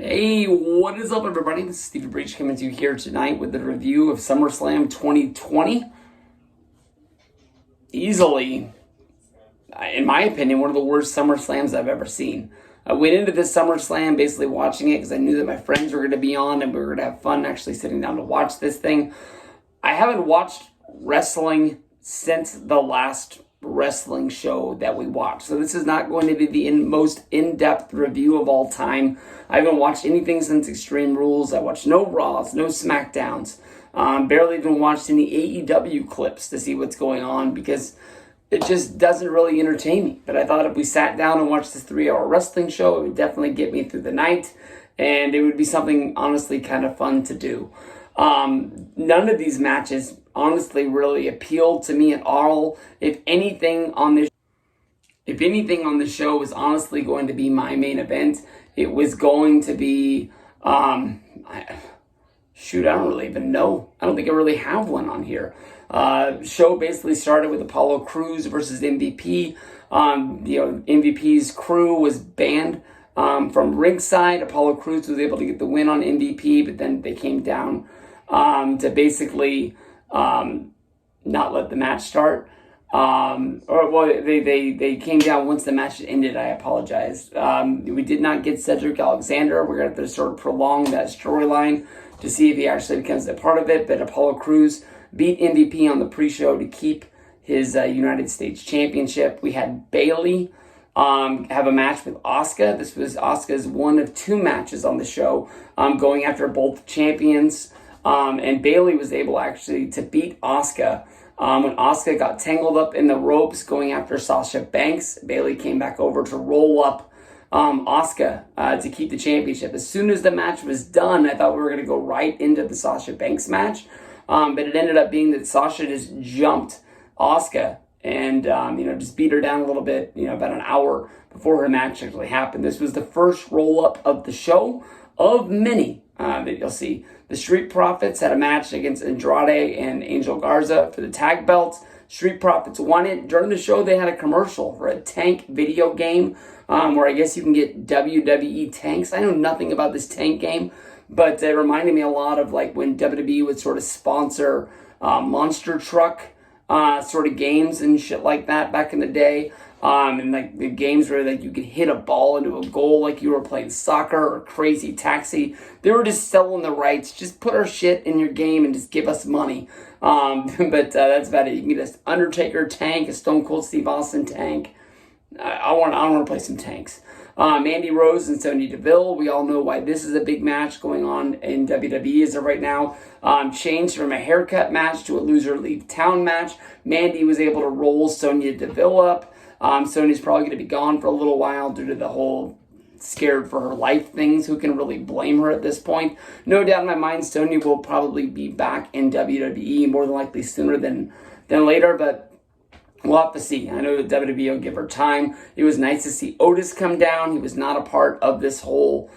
Hey, what is up, everybody? This is Stephen Breach coming to you here tonight with the review of SummerSlam 2020. Easily, in my opinion, one of the worst SummerSlams I've ever seen. I went into this SummerSlam basically watching it because I knew that my friends were going to be on and we were going to have fun actually sitting down to watch this thing. I haven't watched wrestling since the last wrestling show that we watched. So this is not going to be the most in-depth review of all time. I haven't watched anything since Extreme Rules. I watched no Raws, no SmackDowns. Barely even watched any AEW clips to see what's going on because it just doesn't really entertain me. But I thought if we sat down and watched this 3-hour wrestling show, it would definitely get me through the night. And it would be something honestly kind of fun to do. None of these matches honestly really appealed to me at all. If anything on the show was honestly going to be my main event, it was going to be, I don't really even know. I don't think I really have one on here. Show basically started with Apollo Crews versus MVP. MVP's crew was banned from ringside. Apollo Crews was able to get the win on MVP, but then they came down to basically not let the match start. They came down once the match ended. I apologize. We did not get Cedric Alexander. We're going to have to sort of prolong that storyline to see if he actually becomes a part of it. But Apollo Crews beat MVP on the pre-show to keep his United States Championship. We had Bayley have a match with Asuka. This was Asuka's one of 2 matches on the show, going after both champions. And Bayley was able actually to beat Asuka. When Asuka got tangled up in the ropes going after Sasha Banks, Bayley came back over to roll up Asuka to keep the championship. As soon as the match was done, I thought we were going to go right into the Sasha Banks match. But it ended up being that Sasha just jumped Asuka and just beat her down a little bit, about an hour before her match actually happened. This was the first roll-up of the show of many that you'll see. The Street Profits had a match against Andrade and Angel Garza for the tag belts. Street Profits won it. During the show, they had a commercial for a tank video game where I guess you can get WWE tanks. I know nothing about this tank game, but it reminded me a lot of like when WWE would sort of sponsor monster truck sort of games and shit like that back in the day. And like the games where like you could hit a ball into a goal like you were playing soccer or Crazy Taxi. They were just selling the rights. Just put our shit in your game and just give us money. But that's about it. You can get an Undertaker tank, a Stone Cold Steve Austin tank. I want to play some tanks. Mandy Rose and Sonya Deville. We all know why this is a big match going on in WWE as of right now. Changed from a haircut match to a loser leave town match. Mandy was able to roll Sonya Deville up. Sonya's probably going to be gone for a little while due to the whole scared for her life things. Who can really blame her at this point? No doubt in my mind, Sonya will probably be back in WWE more than likely sooner than later, but we'll have to see. I know that WWE will give her time. It was nice to see Otis come down. He was not a part of this whole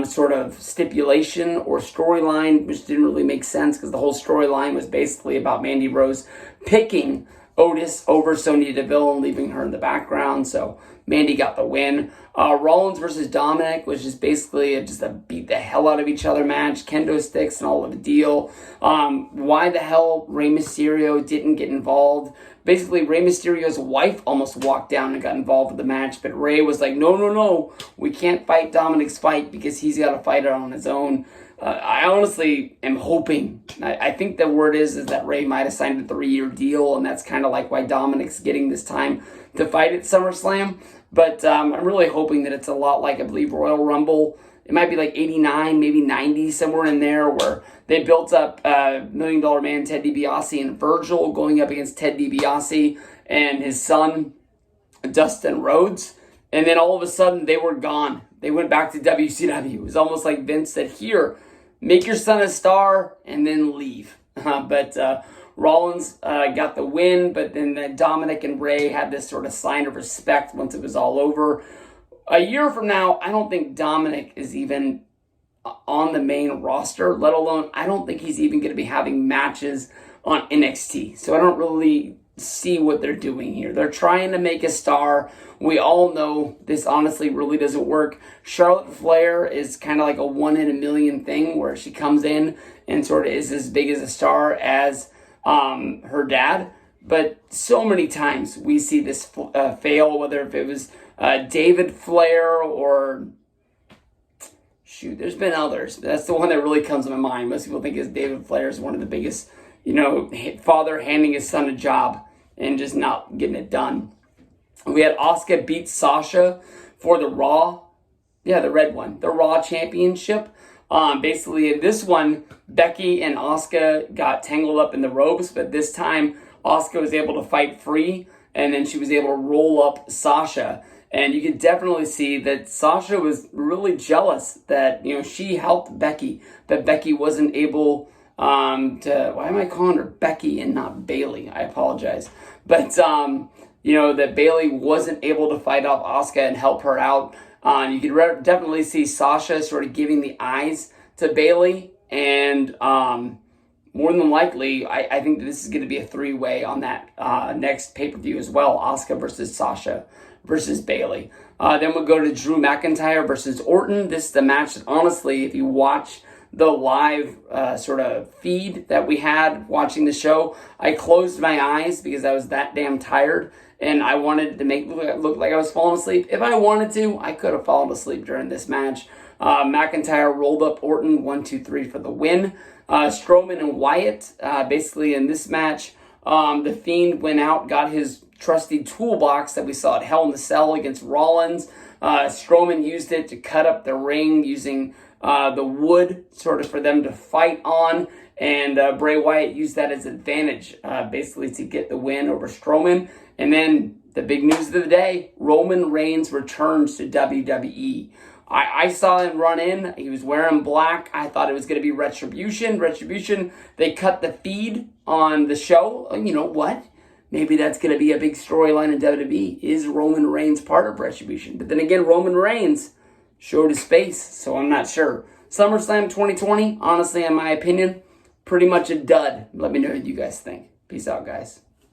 sort of stipulation or storyline, which didn't really make sense because the whole storyline was basically about Mandy Rose picking Otis over Sonya Deville and leaving her in the background. So Mandy got the win. Rollins versus Dominik was just basically just a beat the hell out of each other match. Kendo sticks and all of the deal. Why the hell Rey Mysterio didn't get involved? Basically, Rey Mysterio's wife almost walked down and got involved with the match, but Rey was like, no, we can't fight Dominik's fight because he's got to fight it on his own. I honestly am hoping, I think the word is that Rey might have signed a 3-year deal, and that's kind of like why Dominik's getting this time to fight at SummerSlam. But I'm really hoping that it's a lot like, I believe, Royal Rumble. It might be like 89, maybe 90, somewhere in there, where they built up $1 Million Man Ted DiBiase and Virgil going up against Ted DiBiase and his son, Dustin Rhodes. And then all of a sudden, they were gone. They went back to WCW. It was almost like Vince said, here, make your son a star and then leave. But Rollins got the win, but then Dominik and Rey had this sort of sign of respect once it was all over. A year from now, I don't think Dominik is even on the main roster, let alone I don't think he's even going to be having matches on NXT. So I don't really see what they're doing here. They're trying to make a star. We all know this honestly really doesn't work. Charlotte Flair is kind of like a 1 in a million thing where she comes in and sort of is as big as a star as her dad. But so many times we see this fail, whether if it was David Flair or shoot, there's been others. That's the one that really comes to my mind. Most people think is David Flair is one of the biggest, father handing his son a job and just not getting it done. We had Asuka beat Sasha for the Raw, the red one, the Raw Championship. Basically, in this one, Becky and Asuka got tangled up in the ropes, but this time Asuka was able to fight free, and then she was able to roll up Sasha. And you can definitely see that Sasha was really jealous that, she helped Becky, but Becky wasn't able why am I calling her Becky and not Bayley? I apologize. But, that Bayley wasn't able to fight off Asuka and help her out. You could definitely see Sasha sort of giving the eyes to Bayley, and more than likely, I think that this is going to be a three-way on that next pay-per-view as well. Asuka versus Sasha versus Bayley. Then we'll go to Drew McIntyre versus Orton. This is the match that, honestly, if you watch the live sort of feed that we had watching the show, I closed my eyes because I was that damn tired, and I wanted to make it look like I was falling asleep. If I wanted to, I could have fallen asleep during this match. McIntyre rolled up Orton 1, 2, 3 for the win. Strowman and Wyatt, basically in this match, the Fiend went out, got his trusty toolbox that we saw at Hell in the Cell against Rollins. Strowman used it to cut up the ring using the wood sort of for them to fight on, and Bray Wyatt used that as advantage, basically to get the win over Strowman. And then the big news of the day, Roman Reigns returns to WWE. I saw him run in. He was wearing black. I thought it was going to be Retribution. They cut the feed on the show. You know what? Maybe that's going to be a big storyline in WWE. Is Roman Reigns part of Retribution? But then again, Roman Reigns showed his face, so I'm not sure. SummerSlam 2020, honestly, in my opinion, pretty much a dud. Let me know what you guys think. Peace out, guys.